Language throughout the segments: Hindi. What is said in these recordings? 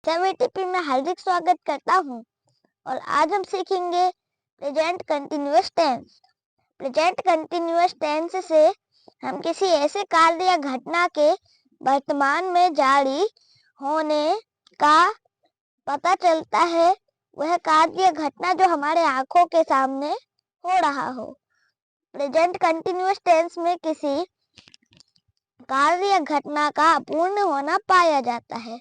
780p में हार्दिक स्वागत करता हूँ और आज हम सीखेंगे present continuous tense. Present continuous tense से हम किसी ऐसे कार्य या घटना के वर्तमान में जारी होने का पता चलता है। वह कार्य या घटना जो हमारे आंखों के सामने हो रहा हो। प्रेजेंट कंटिन्यूअस टेंस में किसी कार्य या घटना का अपूर्ण होना पाया जाता है।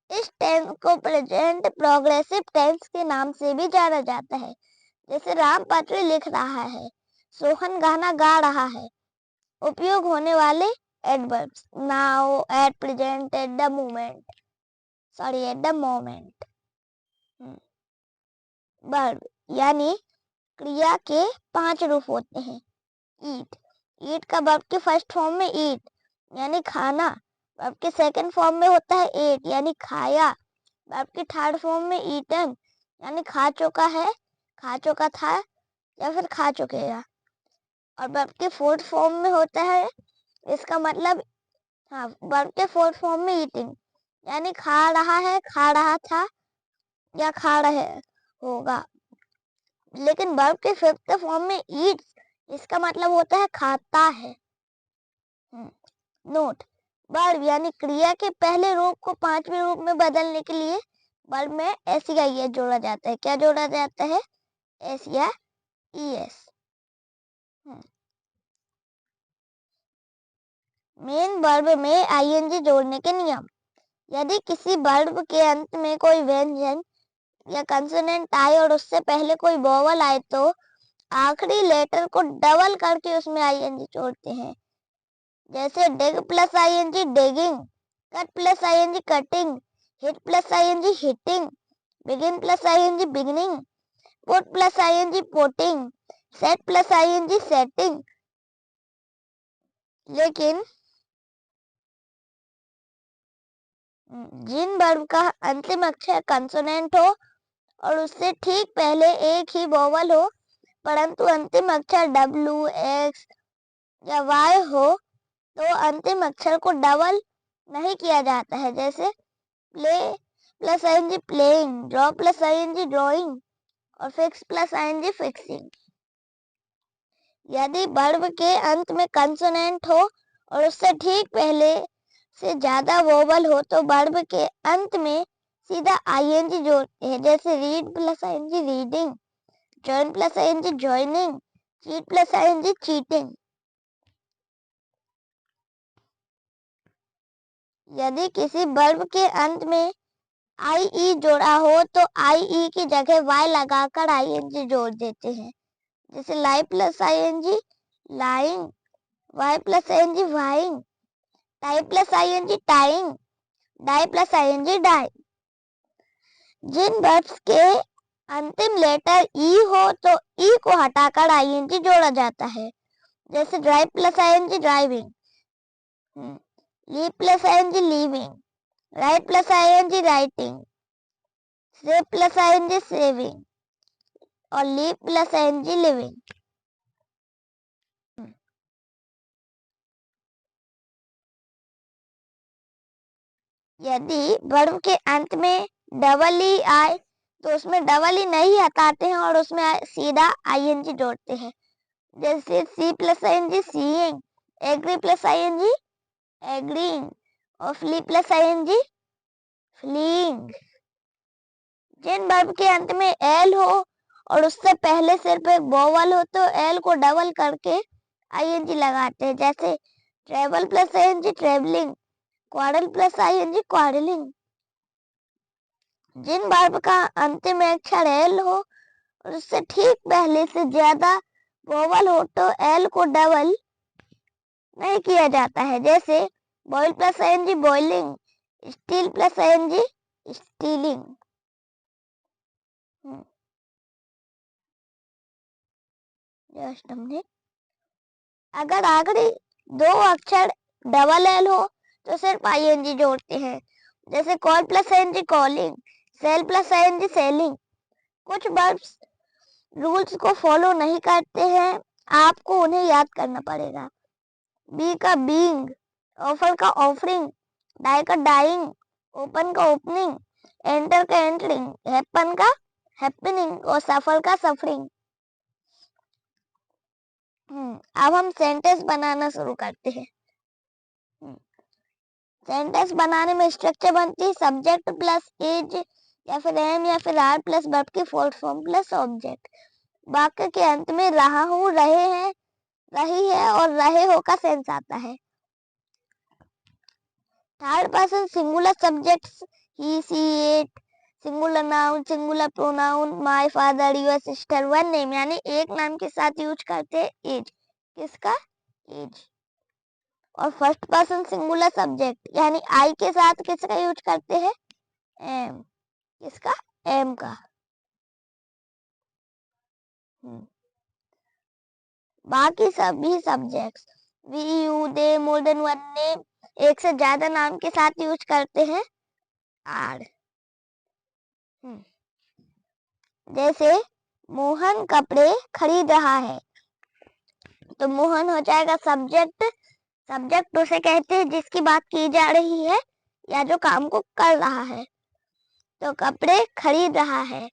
इस टेंस को प्रेजेंट प्रोग्रेसिव टेंस के नाम से भी जाना जाता है। जैसे राम पत्र लिख रहा है, सोहन गाना गा रहा है। उपयोग होने वाले adverbs now, at present, at the moment. Verb यानी क्रिया के 5 रूप होते हैं। ईट, ईट का वर्ब के फर्स्ट फॉर्म में ईट यानी खाना, वर्ब के सेकंड फॉर्म में होता है एट यानी खाया, वर्ब के थर्ड फॉर्म में ईटन यानी खा चुका है, खा चुका था या फिर खा चुकेगा, और वर्ब के फोर्थ फॉर्म में होता है इसका मतलब वर्ब के फोर्थ फॉर्म में ईटिंग यानी खा रहा है, खा रहा था या खा रहे होगा। लेकिन वर्ब के फिफ्थ फॉर्म में ईट्स इसका मतलब होता है खाता है। नोट, वर्ब यानी क्रिया के पहले रूप को पांचवें रूप में बदलने के लिए वर्ब में एस या ई एस जोड़ा जाता है। क्या जोड़ा जाता है? एस या ई एस। मेन वर्ब में आईएनजी जोड़ने के नियम। यदि किसी वर्ब के अंत में कोई व्यंजन या कंसोनेंट आए और उससे पहले कोई वोवल आए तो आखिरी लेटर को डबल करके उसमें आईएनजी जोड़ते हैं। जैसे dig plus ING digging, cut plus ING cutting, hit plus ING hitting, begin plus ING beginning, put plus ING putting, set plus ING setting. लेकिन जिन वर्ब का अंतिम अक्षर कंसोनेंट हो और उससे ठीक पहले एक ही वोवल हो परंतु अंतिम अक्षर डब्ल्यू, एक्स या वाई हो तो अंतिम अक्षर को डबल नहीं किया जाता है। जैसे play plus ING playing, draw plus ING drawing और फिक्स प्लस आईएनजी फिक्सिंग। यदि वर्ब के अंत में कंसोनेंट हो और उससे ठीक पहले से ज्यादा वोवल हो तो वर्ब के अंत में सीधा आईएनजी जोड़ते हैं। जैसे read plus ING reading, join plus ING joining, cheat plus ING cheating. यदि किसी वर्ब के अंत में आई ई जोड़ा हो तो आई ई की जगह वाई लगाकर आईएनजी जोड़ देते हैं। जैसे lie plus ING lying, vie plus ING vying, tie plus ING tying, die plus ING dying. जिन वर्ब्स के अंतिम लेटर ई हो तो ई को हटाकर आईएनजी जोड़ा जाता है। जैसे drive plus ING driving, leave plus ING leaving, write plus ING writing, save plus ING saving और लीव प्लस आईएनजी लिविंग। यदि वर्ब के अंत में डबल ई आए तो उसमें डबल ई नहीं हटाते हैं और उसमें सीधा आईएनजी जोड़ते हैं। जैसे see plus ING seeing, agree plus ING agreeing और फ्ली प्लस आईएनजी फ्लीइंग। जिन वर्ब के अंत में एल हो और उससे पहले सिर्फ एक वोवल हो तो एल को डबल करके आईएनजी लगाते हैं। जैसे travel plus ING travelling, quarrel plus ING quarrelling. जिन वर्ब का अंतिम अक्षर एल हो और उससे ठीक पहले से ज्यादा वोवल हो तो एल को डबल नहीं किया जाता है। जैसे boil plus ING boiling, steal plus ING stealing. अगर आखिरी दो अक्षर डबल एल हो तो सिर्फ आईएनजी जोड़ते हैं। जैसे call plus ING calling, sell plus ING selling. कुछ वर्ब्स रूल्स को फॉलो नहीं करते हैं, आपको उन्हें याद करना पड़ेगा। बी का बीइंग, ऑफर का ऑफरिंग, डाई का डाइंग, ओपन का ओपनिंग, एंटर का एंटरिंग, हैपन का हैपनिंग और सफल का सफरिंग। अब हम सेंटेंस बनाना शुरू करते हैं। सेंटेंस बनाने में स्ट्रक्चर बनती है सब्जेक्ट प्लस इज या फिर एम या फिर आर प्लस वर्ब की फोर्थ फॉर्म प्लस ऑब्जेक्ट। वाक्य के अंत में रहा हूँ, रहे हैं, रही है और रहे हो का सेंस आता है। Third person singular subjects he, she, it, singular noun, singular pronoun, my father, your sister, one name यानी एक नाम के साथ यूज करते हैं इज। किसका? इज। और फर्स्ट पर्सन सिंगुलर सब्जेक्ट यानी आई के साथ किसका यूज करते हैं? एम। किसका? एम का। बाकी सभी subjects we, you, they, more than one name, एक से ज्यादा नाम के साथ यूज करते हैं आर। जैसे मोहन कपड़े खरीद रहा है, तो मोहन हो जाएगा सब्जेक्ट। सब्जेक्ट उसे कहते हैं जिसकी बात की जा रही है या जो काम को कर रहा है। तो कपड़े खरीद रहा है,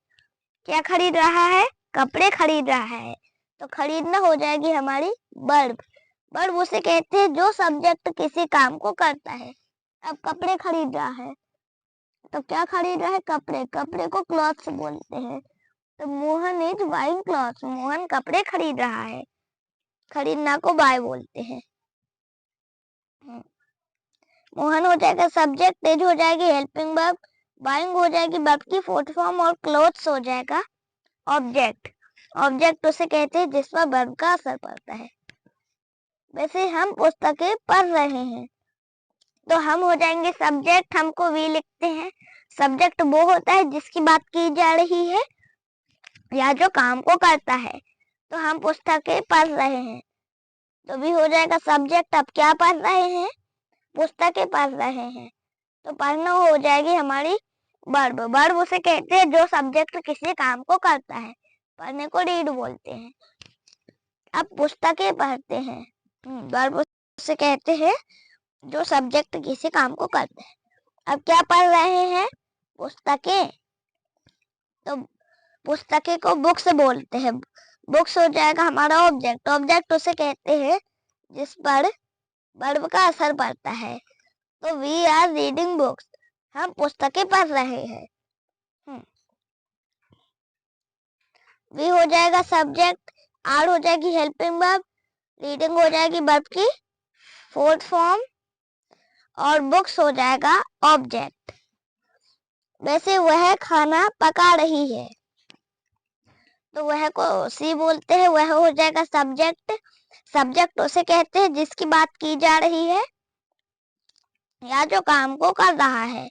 क्या खरीद रहा है? कपड़े खरीद रहा है। तो खरीदना हो जाएगी हमारी वर्ब। वर्ब उसे कहते हैं जो सब्जेक्ट किसी काम को करता है। अब कपड़े खरीद रहा है, तो क्या खरीद रहा है? कपड़े। कपड़े को क्लॉथ्स बोलते हैं। तो Mohan is buying clothes, Mohan कपड़े खरीद रहा है। खरीदना को बाय बोलते हैं। मोहन हो जाएगा सब्जेक्ट, इज हो जाएगी हेल्पिंग वर्ब, बाइंग हो जाएगी वर्ब की फोर्थ फॉर्म और क्लोथ्स हो जाएगा ऑब्जेक्ट। ऑब्जेक्ट उसे कहते हैं जिस पर वर्ब का असर पड़ता है। वैसे हम पुस्तकें पढ़ रहे हैं, तो हम हो जाएंगे सब्जेक्ट, हमको वी लिखते हैं। सब्जेक्ट वो होता है जिसकी बात की जा रही है या जो काम को करता है। तो हम पुस्तकें पढ़ रहे हैं, तो भी हो जाएगा सब्जेक्ट। अब क्या पढ़ रहे हैं? पुस्तकें पढ़ रहे हैं, तो पढ़ना हो जाएगी हमारी वर्ब। वर्ब उसे कहते हैं जो सब्जेक्ट किसी काम को करता है। पढ़ने को रीड बोलते हैं। अब पुस्तकें पढ़ते हैं, वर्ब उसे कहते हैं जो सब्जेक्ट किसी काम को करता है। अब क्या पढ़ रहे हैं? पुस्तकें। तो पुस्तकें को बुक्स बोलते हैं। बुक्स हो जाएगा हमारा ऑब्जेक्ट। ऑब्जेक्ट उसे कहते हैं जिस पर वर्ब का असर पड़ता है। तो वी आर रीडिंग बुक्स, हम पुस्तकें पढ़ रहे हैं। वी हो जाएगा सब्जेक्ट, आर हो जाएगी हेल्पिंग वर्ब, रीडिंग हो जाएगी वर्ब की फोर्थ फॉर्म और बुक्स हो जाएगा ऑब्जेक्ट। वैसे वह खाना पका रही है, तो वह को सी बोलते हैं। वह हो जाएगा सब्जेक्ट। सब्जेक्ट उसे कहते हैं जिसकी बात की जा रही है या जो काम को कर रहा है।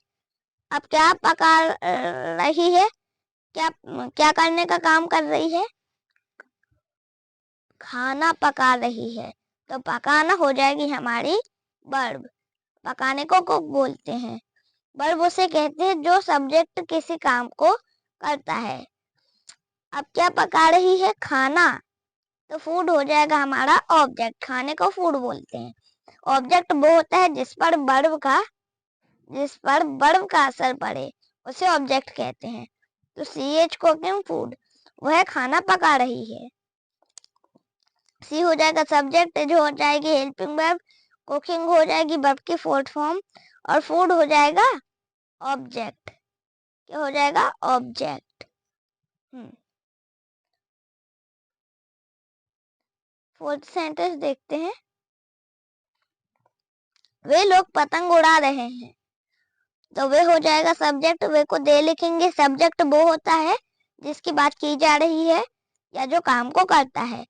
अब क्या पका रही है? क्या क्या करने का काम कर रही है? खाना पका रही है। तो पकाना हो जाएगी हमारी वर्ब। पकाने को कुक बोलते हैं। वर्ब उसे कहते हैं जो सब्जेक्ट किसी काम को करता है। अब क्या पका रही है? खाना। तो फूड हो जाएगा हमारा ऑब्जेक्ट। खाने को फूड बोलते हैं। ऑब्जेक्ट वो होता है जिस पर वर्ब का असर पड़े, उसे ऑब्जेक्ट कहते हैं। तो सी एच कुकिंग फूड, वह खाना पका रही है। सी हो जाएगा सब्जेक्ट, जो हो जाएगी हेल्पिंग वर्ब, कुकिंग हो जाएगी वर्ब की फोर्थ फॉर्म और फूड हो जाएगा ऑब्जेक्ट। क्या हो जाएगा? ऑब्जेक्ट। फोर्थ सेंटेंस देखते हैं। वे लोग पतंग उड़ा रहे हैं, तो वे हो जाएगा सब्जेक्ट। वे को दे लिखेंगे। सब्जेक्ट वो होता है जिसकी बात की जा रही है या जो काम को करता है।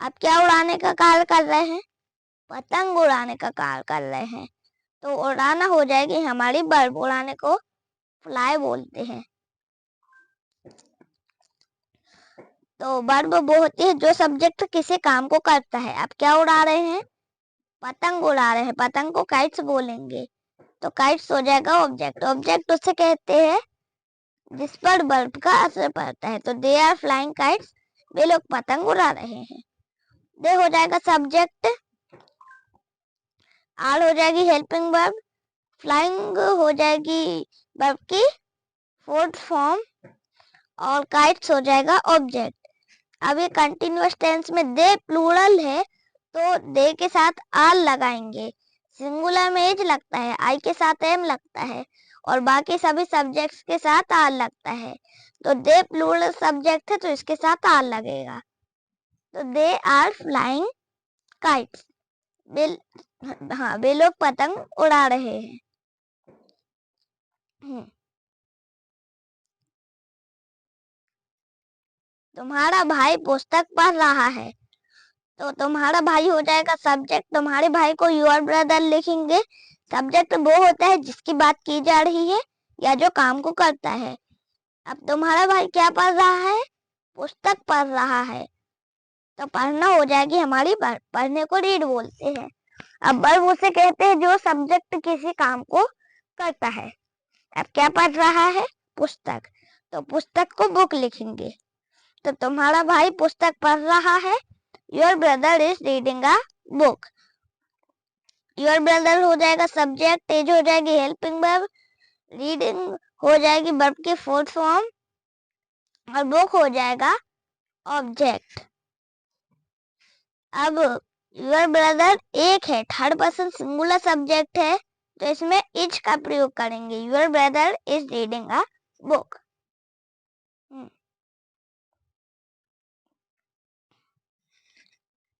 अब क्या उड़ाने का कार्य कर रहे हैं? पतंग उड़ाने का कार्य कर रहे हैं, तो उड़ाना हो जाएगी हमारी वर्ब। उड़ाने को फ्लाई बोलते हैं। तो वर्ब वो होती है जो सब्जेक्ट किसी काम को करता है। अब क्या उड़ा रहे हैं? पतंग उड़ा रहे हैं। पतंग को काइट्स बोलेंगे, तो काइट्स हो जाएगा ऑब्जेक्ट। ऑब्जेक्ट उसे कहते हैं जिस पर वर्ब का असर पड़ता है। तो दे आर फ्लाइंग काइट्स, वे लोग पतंग उड़ा रहे हैं। दे हो जाएगा सब्जेक्ट, आर हो जाएगी हेल्पिंग वर्ब, फ्लाइंग हो जाएगी वर्ब की फोर्थ फॉर्म और काइट्स हो जाएगा ऑब्जेक्ट। अब ये कंटिन्यूअस टेंस में दे प्लूरल है तो दे के साथ आर लगाएंगे, सिंगुलर में एज लगता है, आई के साथ एम लगता है और बाकी सभी सब्जेक्ट्स के साथ आर लगता है। तो दे प्लूरल सब्जेक्ट है तो इसके साथ आर लगेगा। तो दे आर फ्लाइंग काइट्स, वे लोग पतंग उड़ा रहे हैं। तुम्हारा भाई पुस्तक पढ़ रहा है तो तुम्हारा भाई हो जाएगा सब्जेक्ट, तुम्हारे भाई को योर ब्रदर लिखेंगे। सब्जेक्ट वो होता है जिसकी बात की जा रही है या जो काम को करता है। अब तुम्हारा भाई क्या पढ़ रहा है? पुस्तक पढ़ रहा है, तो पढ़ना हो जाएगी हमारी वर्ब, पढ़ने को रीड बोलते हैं। अब वर्ब उसे कहते हैं जो सब्जेक्ट किसी काम को करता है। अब क्या पढ़ रहा है? पुस्तक, तो पुस्तक को बुक लिखेंगे। तो तुम्हारा भाई पुस्तक पढ़ रहा है, your brother is reading a book. Your brother हो जाएगा सब्जेक्ट, एज हो जाएगी हेल्पिंग वर्ब, रीडिंग हो जाएगी वर्ब की फोर्थ फॉर्म और बुक हो जाएगा ऑब्जेक्ट। अब योर ब्रदर एक है, थर्ड पर्सन सिंगुलर सब्जेक्ट है, तो इसमें इज का प्रयोग करेंगे। Your brother is reading a book.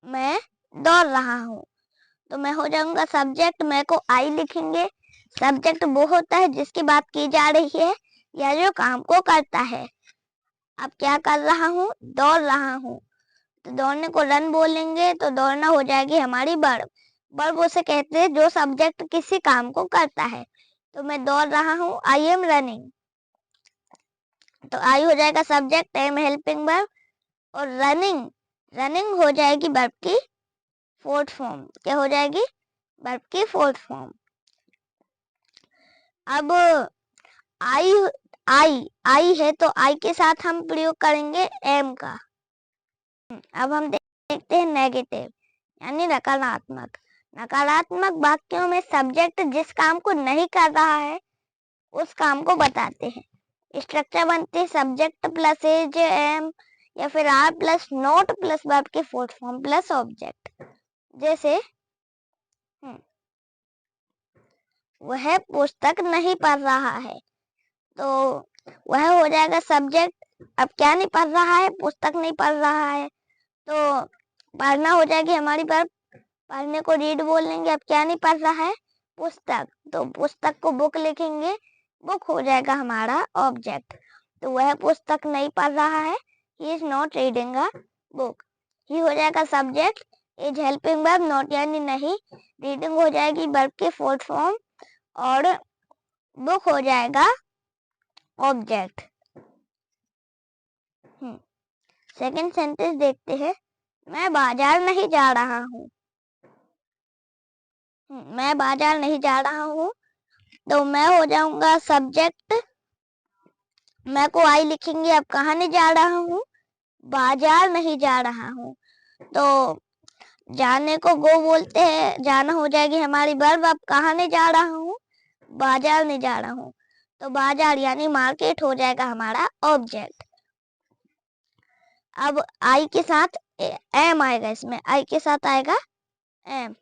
मैं दौड़ रहा हूँ, तो मैं हो जाऊंगा सब्जेक्ट, मैं को आई लिखेंगे। सब्जेक्ट वो होता है जिसकी बात की जा रही है या जो काम को करता है। अब क्या कर रहा हूँ? दौड़ रहा हूँ, तो दौड़ने को रन बोलेंगे, तो दौड़ना हो जाएगी हमारी वर्ब। वर्ब उसे कहते हैं जो सब्जेक्ट किसी काम को करता है। तो मैं दौड़ रहा हूँ, आई एम रनिंग, तो आई हो जाएगा सब्जेक्ट, एम हेल्पिंग वर्ब और रनिंग, रनिंग हो जाएगी वर्ब की फोर्थ फॉर्म। क्या हो जाएगी? वर्ब की फोर्थ फॉर्म। अब आई आई आई है तो आई के साथ हम प्रयोग करेंगे एम का। अब हम देखते हैं नेगेटिव यानी नकारात्मक। नकारात्मक वाक्यों में सब्जेक्ट जिस काम को नहीं कर रहा है उस काम को बताते हैं। स्ट्रक्चर बनते हैं सब्जेक्ट प्लस एज एम या फिर are plus not plus verb के फोर्थ फॉर्म प्लस ऑब्जेक्ट। जैसे वह पुस्तक नहीं पढ़ रहा है, तो वह हो जाएगा सब्जेक्ट। अब क्या नहीं पढ़ रहा है? पुस्तक नहीं पढ़ रहा है, तो पढ़ना हो जाएगी हमारी वर्ब, पढ़ने को रीड बोल लेंगे। अब क्या नहीं पढ़ रहा है? पुस्तक, तो पुस्तक को बुक लिखेंगे, बुक हो जाएगा हमारा ऑब्जेक्ट। तो वह पुस्तक नहीं पढ़ रहा है, he is not reading a book. He हो जाएगा subject, is helping verb, not यानी नहीं, रीडिंग हो जाएगी वर्ब के फोर्थ फॉर्म और बुक हो जाएगा ऑब्जेक्ट। सेकंड सेंटेंस देखते हैं। मैं बाजार नहीं जा रहा हूँ, मैं बाजार नहीं जा रहा हूँ, तो मैं हो जाऊंगा सब्जेक्ट, मैं को आई लिखेंगे। अब कहाँ नहीं जा रहा हूँ? बाजार नहीं जा रहा हूँ, तो जाने को गो बोलते हैं, जाना हो जाएगी हमारी वर्ब। अब कहाँ नहीं जा रहा हूँ? बाजार नहीं जा रहा हूँ, तो बाजार यानी मार्केट हो जाएगा हमारा ऑब्जेक्ट। अब आई के साथ एम आएगा, इसमें आई के साथ आएगा एम।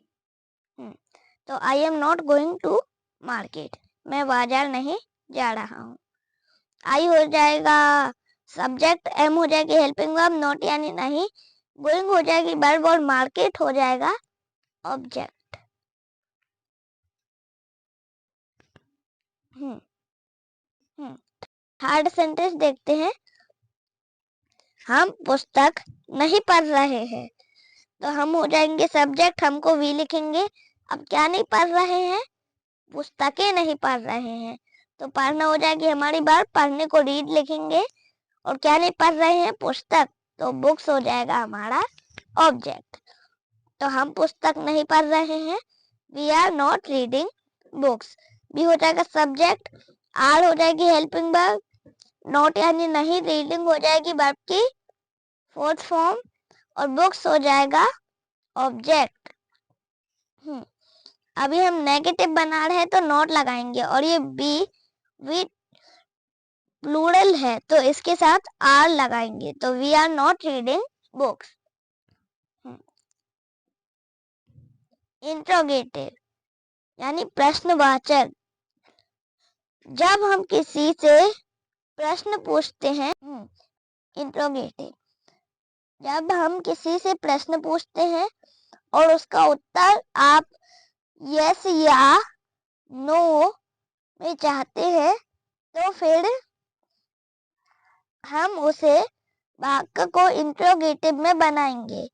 तो I am not going to market, मैं बाजार नहीं जा रहा हूँ। आई हो जाएगा सब्जेक्ट, एम हो जाएगी हेल्पिंग वर्ब, नॉट यानी नहीं, गोइंग हो जाएगी वर्ब और मार्केट हो जाएगा ऑब्जेक्ट। थर्ड सेंटेंस देखते हैं। हम पुस्तक नहीं पढ़ रहे हैं, तो हम हो जाएंगे सब्जेक्ट, हमको वी लिखेंगे। अब क्या नहीं पढ़ रहे हैं? पुस्तकें नहीं पढ़ रहे हैं, तो पढ़ना हो जाएगी हमारी वर्ब, पढ़ने को रीड लिखेंगे और क्या नहीं पढ़ रहे हैं? पुस्तक, तो बुक्स हो जाएगा हमारा ऑब्जेक्ट। तो हम पुस्तक नहीं पढ़ रहे हैं, we are not reading books, we हो जाएगा सब्जेक्ट, आर हो जाएगी हेल्पिंग वर्ब, नॉट यानी नहीं, रीडिंग हो जाएगी वर्ब की फोर्थ फॉर्म और बुक्स हो जाएगा ऑब्जेक्ट। अभी हम नेगेटिव बना रहे हैं तो नॉट लगाएंगे और ये बी वी प्लूरल है तो इसके साथ आर लगाएंगे, तो we are not reading books. Interrogative यानी प्रश्नवाचक, जब हम किसी से प्रश्न पूछते हैं। इंट्रोगेटिव, जब हम किसी से प्रश्न पूछते हैं और उसका उत्तर आप यस या नो में चाहते हैं, तो फिर हम उसे वाक्य को इंट्रोगेटिव में बनाएंगे।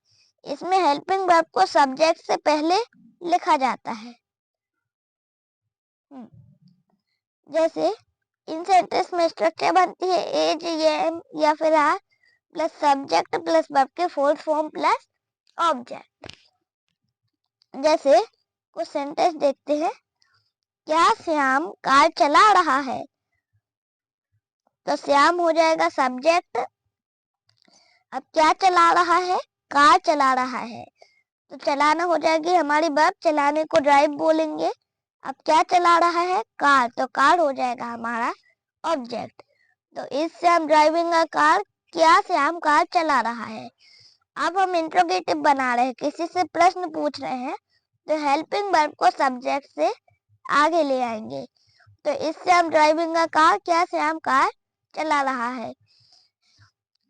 इसमें हेल्पिंग वर्ब को सब्जेक्ट से पहले लिखा जाता है। जैसे इन सेंटेंस में स्ट्रक्चर बनती है एज, एम या फिर are plus subject plus verb के फोर्थ फॉर्म प्लस ऑब्जेक्ट। जैसे कुछ सेंटेंस देखते हैं, क्या श्याम कार चला रहा है, तो श्याम हो जाएगा सब्जेक्ट। अब क्या चला रहा है, कार चला रहा है, तो चलाना हो जाएगी हमारी वर्ब, चलाने को ड्राइव बोलेंगे। अब क्या चला रहा है, कार, तो कार हो जाएगा हमारा ऑब्जेक्ट। तो इस श्याम ड्राइविंग अ कार, क्या श्याम कार चला रहा है। अब हम इंट्रोगेटिव बना रहे हैं, किसी से प्रश्न पूछ रहे हैं, तो हेल्पिंग वर्ब को सब्जेक्ट से आगे ले आएंगे। तो इस श्याम ड्राइविंग अ कार, क्या श्याम कार चला रहा है।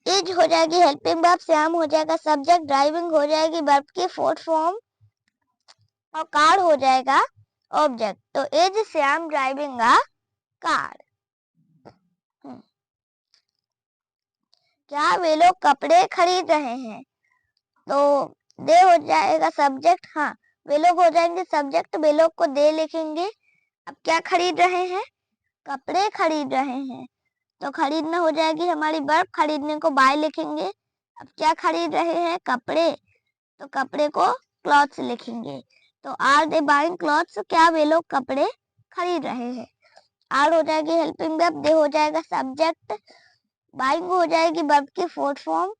इज हो जाएगी हेल्पिंग वर्ब, श्याम हो जाएगा सब्जेक्ट, ड्राइविंग हो जाएगी वर्ब की फोर्थ फॉर्म और कार हो जाएगा ऑब्जेक्ट। तो is Shyam driving a car. क्या वे लोग कपड़े खरीद रहे हैं, तो दे हो जाएगा सब्जेक्ट। हाँ, वे लोग हो जाएंगे सब्जेक्ट, वे लोग को दे लिखेंगे। अब क्या खरीद रहे हैं, कपड़े खरीद रहे हैं, तो खरीदना हो जाएगी हमारी वर्ब, खरीदने को बाय लिखेंगे। अब क्या खरीद रहे हैं, कपड़े, तो कपड़े को क्लॉथ्स लिखेंगे। तो आर दे बाइंग क्लॉथ्स, क्या वे लोग कपड़े खरीद रहे हैं। आर हो जाएगी हेल्पिंग वर्ब, दे हो जाएगा सब्जेक्ट, बाइंग हो जाएगी वर्ब की फोर्थ फॉर्म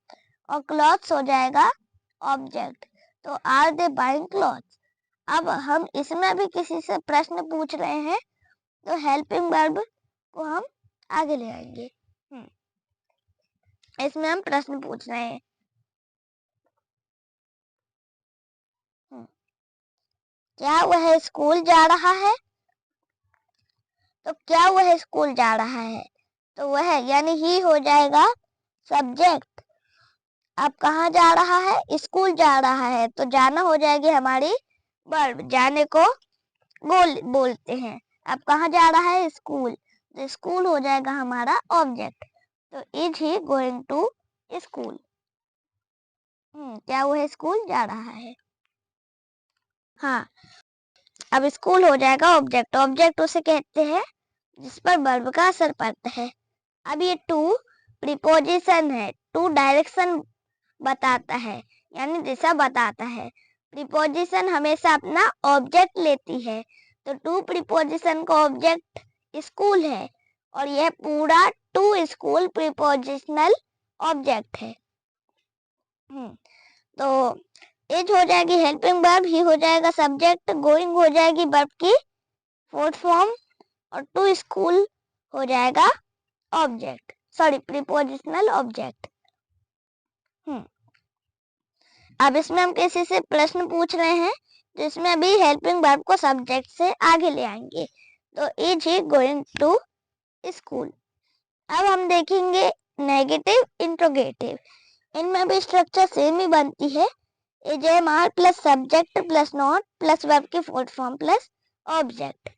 और क्लॉथ्स हो जाएगा ऑब्जेक्ट। तो आर दे बाइंग क्लॉथ्स। अब हम इसमें भी किसी से प्रश्न पूछ रहे हैं, तो हेल्पिंग वर्ब को हम आगे ले आएंगे। इसमें हम प्रश्न पूछ रहे हैं। क्या वह स्कूल जा रहा है, तो क्या वह स्कूल जा रहा है, तो वह यानी ही हो जाएगा सब्जेक्ट। अब कहाँ जा रहा है, स्कूल जा रहा है, तो जाना हो जाएगी हमारी वर्ब, जाने को बोलते हैं। अब कहाँ जा रहा है, स्कूल, तो स्कूल हो जाएगा हमारा ऑब्जेक्ट। तो is he going to school. क्या वह स्कूल जा रहा है। हाँ, अब स्कूल हो जाएगा ऑब्जेक्ट। ऑब्जेक्ट उसे कहते हैं जिस पर वर्ब का असर पड़ता है। अब ये टू प्रीपोजिशन है, टू डायरेक्शन बताता है यानी दिशा बताता है। प्रीपोजिशन हमेशा अपना ऑब्जेक्ट लेती है, तो टू प्रीपोजिशन का ऑब्जेक्ट स्कूल है और यह पूरा टू स्कूल प्रीपोजिशनल ऑब्जेक्ट है। तो इज हो जाएगी हेल्पिंग वर्ब, ही हो जाएगा सब्जेक्ट, गोइंग हो जाएगी वर्ब की फोर्थ फॉर्म और टू स्कूल हो जाएगा ऑब्जेक्ट, सॉरी प्रीपोजिशनल ऑब्जेक्ट। अब इसमें हम किसी से प्रश्न पूछ रहे हैं, तो इसमें अभी हेल्पिंग वर्ब को सब्जेक्ट से आगे ले आएंगे। तो is he going to school. अब हम देखेंगे नेगेटिव इंट्रोगेटिव, इनमें भी स्ट्रक्चर सेम ही बनती है। Is am are plus subject plus not plus verb की फोर्थ फॉर्म प्लस ऑब्जेक्ट।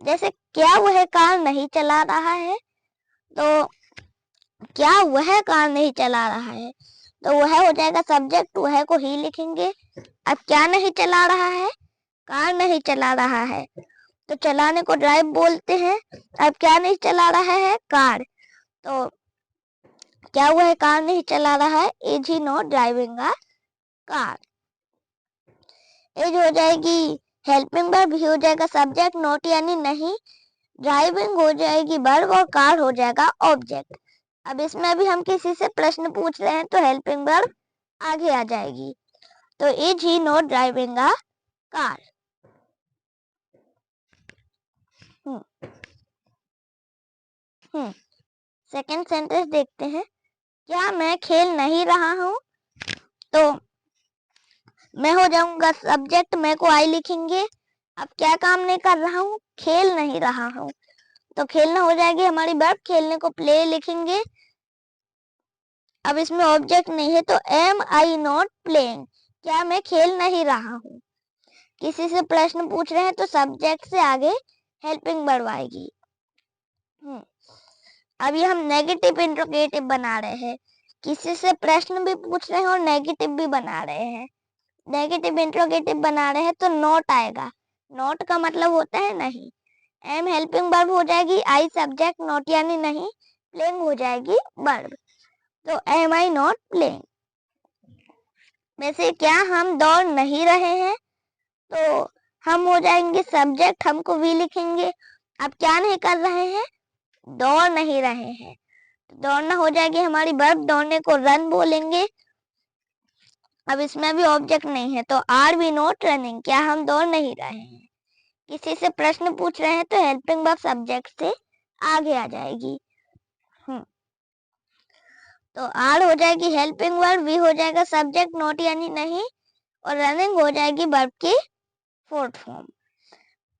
जैसे क्या वह कार नहीं चला रहा है, तो क्या वह कार नहीं चला रहा है, तो वह हो जाएगा सब्जेक्ट, वह को ही लिखेंगे। अब क्या नहीं चला रहा है, कार नहीं चला रहा है, तो चलाने को ड्राइव बोलते हैं। अब क्या नहीं चला रहा है, कार, तो क्या वह कार नहीं चला रहा है, is he not driving a car. Is हो जाएगी हेल्पिंग वर्ब, ही हो जाएगा सब्जेक्ट, नॉट यानी नहीं, ड्राइविंग हो जाएगी वर्ब और कार हो जाएगा ऑब्जेक्ट। अब इसमें भी हम किसी से प्रश्न पूछ रहे हैं, तो हेल्पिंग वर्ब आगे आ जाएगी। तो is he not driving a car. Second sentence देखते हैं। क्या मैं खेल नहीं रहा हूँ? तो मैं हो जाऊंगा सब्जेक्ट, मैं को आई लिखेंगे। अब क्या काम नहीं कर रहा हूँ? खेल नहीं रहा हूँ, तो खेलना हो जाएगी हमारी वर्ब, खेलने को प्ले लिखेंगे। अब इसमें ऑब्जेक्ट नहीं है तो एम आई नॉट प्लेइंग, क्या मैं खेल नहीं रहा हूँ। किसी से प्रश्न पूछ रहे हैं तो सब्जेक्ट से आगे हेल्पिंग वर्ब आएगी। अभी हम नेगेटिव इंट्रोगेटिव बना रहे हैं। किसी से प्रश्न भी पूछ रहे हैं और नेगेटिव भी बना रहे हैं। नेगेटिव इंट्रोगेटिव बना रहे हैं तो नॉट आएगा। नॉट का मतलब होता है नहीं। एम हेल्पिंग वर्ब हो जाएगी, आई सब्जेक्ट, नॉट यानी नहीं, प्लेइंग हो जाएगी वर्ब। तो एम आई नॉट प्लेइंग। वैसे क्या हम दौड़ नहीं रहे हैं? तो हम हो जाएंगे सब्जेक्ट, हमको वी लिखेंगे। अब क्या नहीं कर रहे हैं? दौड़ नहीं रहे हैं, तो दौड़ना हो जाएगी हमारी वर्ब, दौड़ने को रन बोलेंगे। अब इसमें भी ऑब्जेक्ट नहीं है तो आर वी नॉट रनिंग, क्या हम दौड़ नहीं रहे हैं। किसी से प्रश्न पूछ रहे हैं तो हेल्पिंग वर्ब सब्जेक्ट से आगे आ जाएगी। तो आर हो जाएगी हेल्पिंग वर्ब, वी हो जाएगा सब्जेक्ट, नॉट यानी नहीं, और रनिंग हो जाएगी वर्ब की फोर्थ फॉर्म।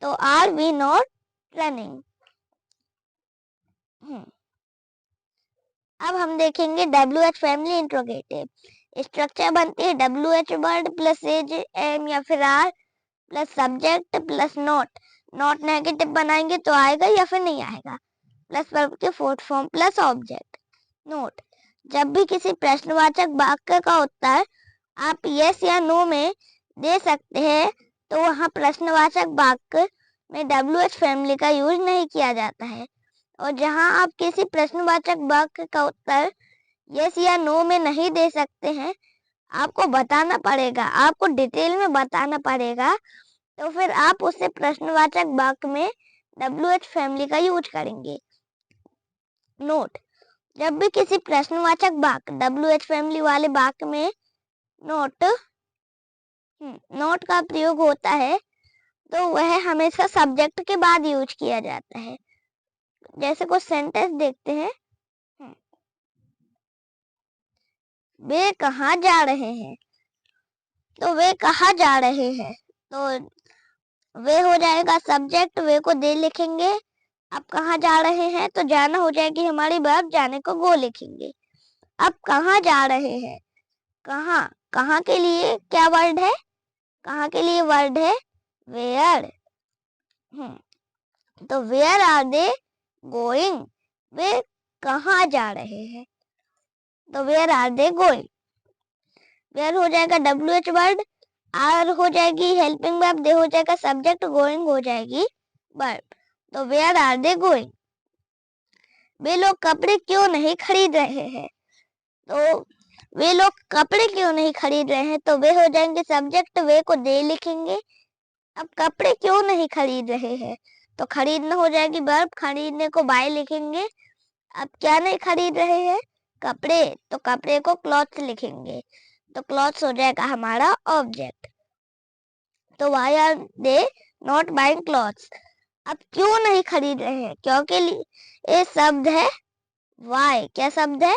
तो आर वी नॉट रनिंग। अब हम देखेंगे WH फैमिली इंट्रोगेटिव। स्ट्रक्चर बनती है WH word plus is am या फिर are plus subject plus not. Not negative बनाएंगे तो आएगा या फिर नहीं आएगा, प्लस वर्ब के fourth form plus object. Note, जब भी किसी प्रश्नवाचक वाक्य का उत्तर आप यस या नो में दे सकते हैं तो वहां प्रश्नवाचक वाक्य में WH फैमिली का यूज नहीं किया जाता है। और जहां आप किसी प्रश्नवाचक वाक्य का उत्तर यस या नो में नहीं दे सकते हैं, आपको बताना पड़ेगा, आपको डिटेल में बताना पड़ेगा, तो फिर आप उससे प्रश्नवाचक वाक्य में WH फैमिली का यूज करेंगे। नोट, जब भी किसी प्रश्नवाचक वाक्य WH फैमिली वाले वाक्य में नोट का प्रयोग होता है तो वह हमेशा सब्जेक्ट के बाद यूज किया जाता है। जैसे कुछ सेंटेंस देखते हैं। वे कहाँ जा रहे हैं? तो वे कहाँ जा रहे हैं, तो वे हो जाएगा सब्जेक्ट, वे को दे लिखेंगे। अब कहाँ जा रहे हैं तो जाना हो जाएगी हमारी वर्ब, जाने को गो लिखेंगे। अब कहाँ जा रहे हैं, कहाँ, कहाँ के लिए क्या वर्ड है? कहाँ के लिए वर्ड है वेयर। तो वेयर आर दे गोइंग, वे कहाँ जा रहे हैं, तो where are they going. Where हो जाएगा WH वर्ड, आर हो जाएगी हेल्पिंग वर्ब, दे हो जाएगा सब्जेक्ट, गोइंग हो जाएगी वर्ब। तो वेयर आर दे गोइंग। वे लोग कपड़े क्यों नहीं खरीद रहे हैं? तो वे लोग कपड़े क्यों नहीं खरीद रहे हैं, तो वे हो जाएंगे सब्जेक्ट, वे को दे लिखेंगे। अब कपड़े क्यों नहीं खरीद रहे हैं, तो खरीदना हो जाएगी वर्ब, खरीदने को बाय लिखेंगे। अब क्या नहीं खरीद रहे हैं? कपड़े, तो कपड़े को क्लॉथ्स लिखेंगे, तो क्लॉथ्स हो जाएगा हमारा ऑब्जेक्ट। तो why are they not buying clothes. अब क्यों नहीं खरीद रहे हैं, क्योंकि ये शब्द है वाई। क्या शब्द है?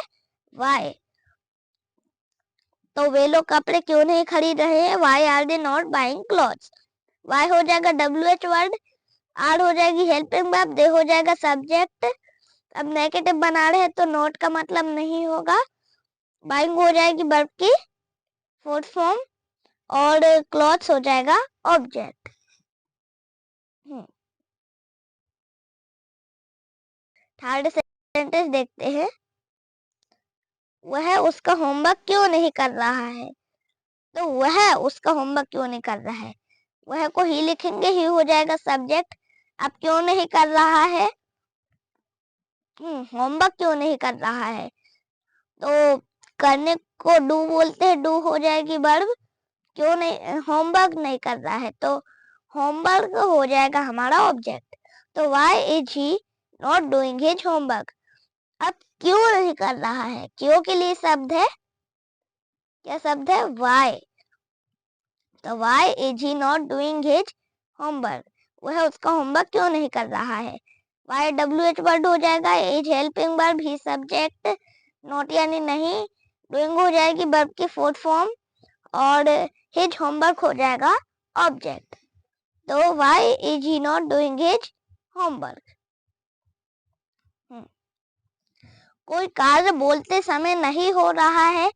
वाई। तो वे लोग कपड़े क्यों नहीं खरीद रहे हैं, why are they not buying clothes. Why हो जाएगा WH वर्ड, आर हो जाएगी हेल्पिंग वर्ब, दे हो जाएगा सब्जेक्ट। अब नेगेटिव बना रहे हैं तो नॉट का मतलब नहीं होगा, बाइंग हो जाएगी वर्ब की फोर्थ फॉर्म, और क्लॉथ्स हो जाएगा ऑब्जेक्ट। थर्ड सेंटेंस देखते हैं। वह उसका होमवर्क क्यों नहीं कर रहा है, तो वह उसका होमवर्क क्यों नहीं कर रहा है, वह को ही लिखेंगे, ही हो जाएगा सब्जेक्ट। अब क्यों नहीं कर रहा है, होमवर्क क्यों नहीं कर रहा है, तो करने को डू बोलते हैं, डू हो जाएगी वर्ब, क्यों नहीं, होमवर्क नहीं कर रहा है तो होमवर्क हो जाएगा हमारा ऑब्जेक्ट। तो why is he not doing his homework. अब क्यों नहीं कर रहा है, क्यों के लिए शब्द है, क्या शब्द है? वाई। तो why is he not doing his homework, वह उसका होमवर्क क्यों नहीं कर रहा है। YWH वर्ड हो जाएगा, is helping verb, he subject, not यानी नहीं, डूइंग हो जाएगी वर्ब की फोर्थ फॉर्म और हिज होमवर्क हो जाएगा ऑब्जेक्ट। तो why is he not doing his homework. कोई कार्य बोलते समय नहीं हो रहा है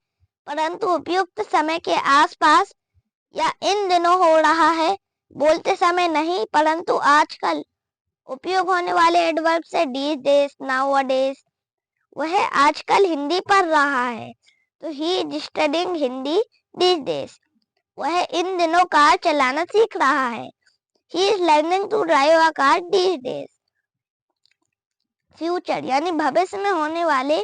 परंतु उपयुक्त समय के आसपास या इन दिनों हो रहा है। बोलते समय नहीं परंतु आजकल उपयोग होने वाले एडवर्ब से these days, nowadays। वह आजकल हिंदी पढ़ रहा है तो he is studying Hindi these days। वह इन दिनों कार चलाना सीख रहा है, he is learning to drive a car these days। Future यानी भविष्य में होने वाले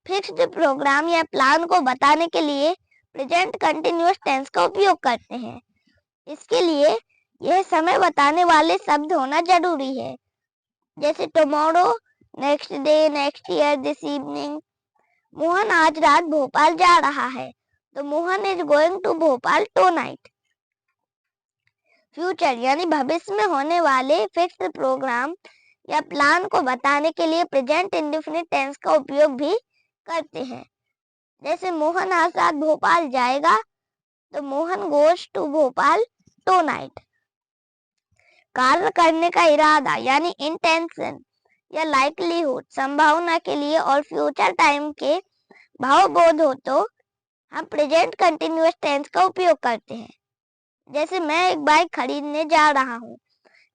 फिक्स्ड प्रोग्राम या प्लान को बताने के लिए प्रेजेंट कंटिन्यूअस टेंस का उपयोग करते हैं। इसके लिए यह समय बताने वाले शब्द होना जरूरी है, जैसे tomorrow, next day, next year, this evening. Mohan आज रात भोपाल जा रहा है तो Mohan is going to Bhopal tonight. Future यानी भविष्य में होने वाले फिक्स्ड प्रोग्राम या प्लान को बताने के लिए प्रेजेंट इंडेफिनिट टेंस का उपयोग भी करते हैं, जैसे मोहन आज रात भोपाल जाएगा तो Mohan goes to Bhopal tonight. कार्य करने का इरादा यानी इंटेंशन या लाइकलीहुड संभावना के लिए और फ्यूचर टाइम के भावबोध हो तो हम प्रेजेंट कंटिन्यूअस टेंस का उपयोग करते हैं, जैसे मैं एक बाइक खरीदने जा रहा हूँ,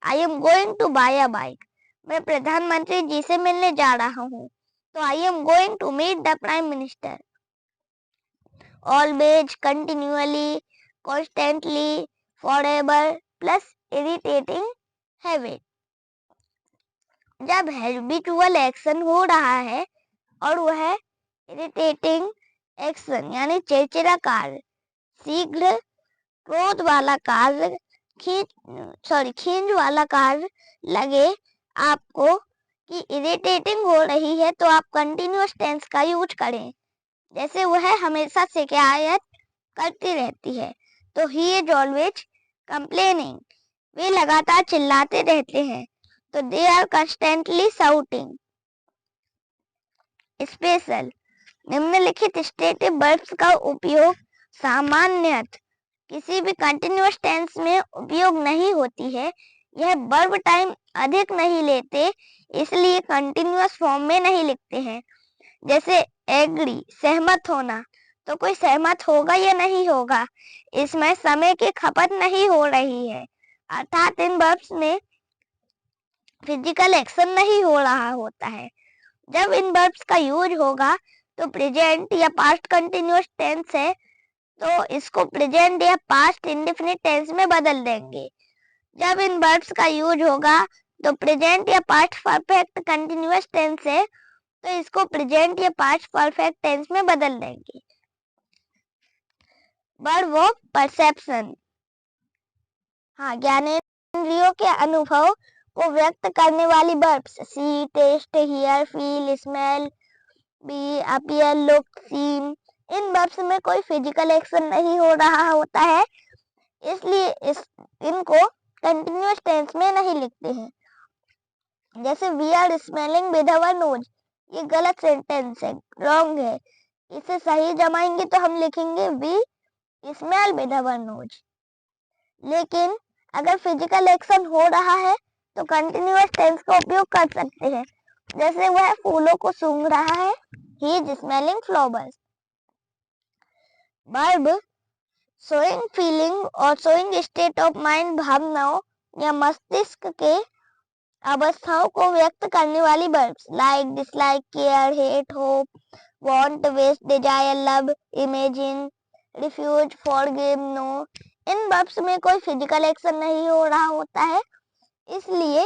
I am going to buy a bike. मैं प्रधानमंत्री जी से मिलने जा रहा हूँ तो I am going to meet the prime minister. Always, continuously, constantly, forever plus irritating habit. जब हैबिचुअल एक्शन हो रहा है और वह इरिटेटिंग एक्शन यानी चिड़चिड़ा कार्य, शीघ्र क्रोध वाला कार्य, खींच वाला कार्य लगे आपको कि इरिटेटिंग हो रही है तो आप कंटिन्यूअस टेंस का यूज करें, जैसे वह हमेशा शिकायत करती रहती है तो ही इज ऑलवेज कंप्लेनिंग। वे लगातार चिल्लाते रहते हैं तो they are constantly shouting. Special, निम्नलिखित स्टेटिव वर्ब्स का उपयोग सामान्यतः किसी भी कंटिन्यूअस टेंस में उपयोग नहीं होती है। यह वर्ब टाइम अधिक नहीं लेते इसलिए कंटिन्यूअस फॉर्म में नहीं लिखते हैं, जैसे एग्री, सहमत होना, तो कोई सहमत होगा या नहीं होगा, इसमें समय की खपत नहीं हो रही है, अर्थात इन वर्ब्स में फिजिकल एक्शन नहीं हो रहा होता है। जब इन वर्ब्स का यूज होगा तो प्रेजेंट या पास्ट कंटिन्यूअस टेंस है तो इसको प्रेजेंट या पास्ट इंडेफिनिट टेंस में बदल देंगे। जब इन वर्ब्स का यूज होगा तो प्रेजेंट या पास्ट परफेक्ट कंटिन्यूअस टेंस है तो इसको प्रेजेंट या पास्ट परफेक्ट टेंस में बदल देंगे। वर्ब ऑफ परसेप्शन, ज्ञानेंद्रियों के अनुभव को व्यक्त करने वाली verbs, see, taste, hear, feel, smell, be, appear, look, seem. इन वर्ब्स में कोई फिजिकल एक्शन नहीं हो रहा होता है इसलिए इनको कंटिन्यूअस टेंस में नहीं लिखते हैं, जैसे we are smelling with our nose. ये गलत सेंटेंस है, रॉन्ग है, इसे सही जमाएंगे तो हम लिखेंगे we smell with our nose. लेकिन अगर फिजिकल एक्शन हो रहा है तो कंटिन्यूअस टेंस का उपयोग कर सकते हैं, जैसे वह फूलों को सूंघ रहा है, he is smelling flowers. Verb showing feeling और शोइंग स्टेट ऑफ माइंड भावनाओं या मस्तिष्क के अवस्थाओं को व्यक्त करने वाली verbs, like, dislike, care, hate, hope, want, wish, desire, love, imagine, refuse, forgive, know. इन वर्ब्स में कोई फिजिकल एक्शन नहीं हो रहा होता है इसलिए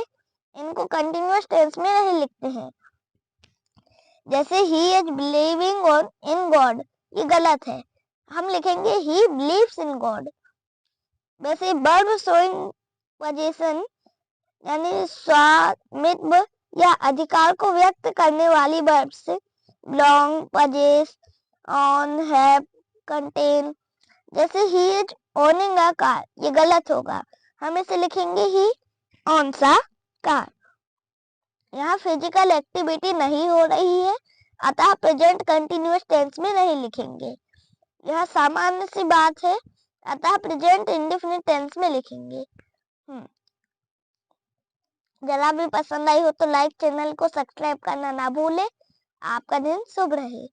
इनको कंटिन्यूअस टेंस में नहीं लिखते हैं, जैसे he is believing on in God. ये गलत है, हम लिखेंगे ही बिलीव्स इन गॉड। वैसे वर्ब शोइंग पोजीशन यानी स्वामित्व या अधिकार को व्यक्त करने वाली verbs, belong, possess, own, have, contain, जैसे he is owning a car. ये गलत होगा, हम इसे लिखेंगे ही ऑन्स अ कार। यहाँ फिजिकल एक्टिविटी नहीं हो रही है, अतः प्रेजेंट कंटिन्यूअस टेंस में नहीं लिखेंगे। यह सामान्य सी बात है, अतः प्रेजेंट इंडेफिनिट टेंस में लिखेंगे। जरा भी पसंद आई हो तो लाइक, चैनल को सब्सक्राइब करना ना भूले। आपका दिन शुभ रहे।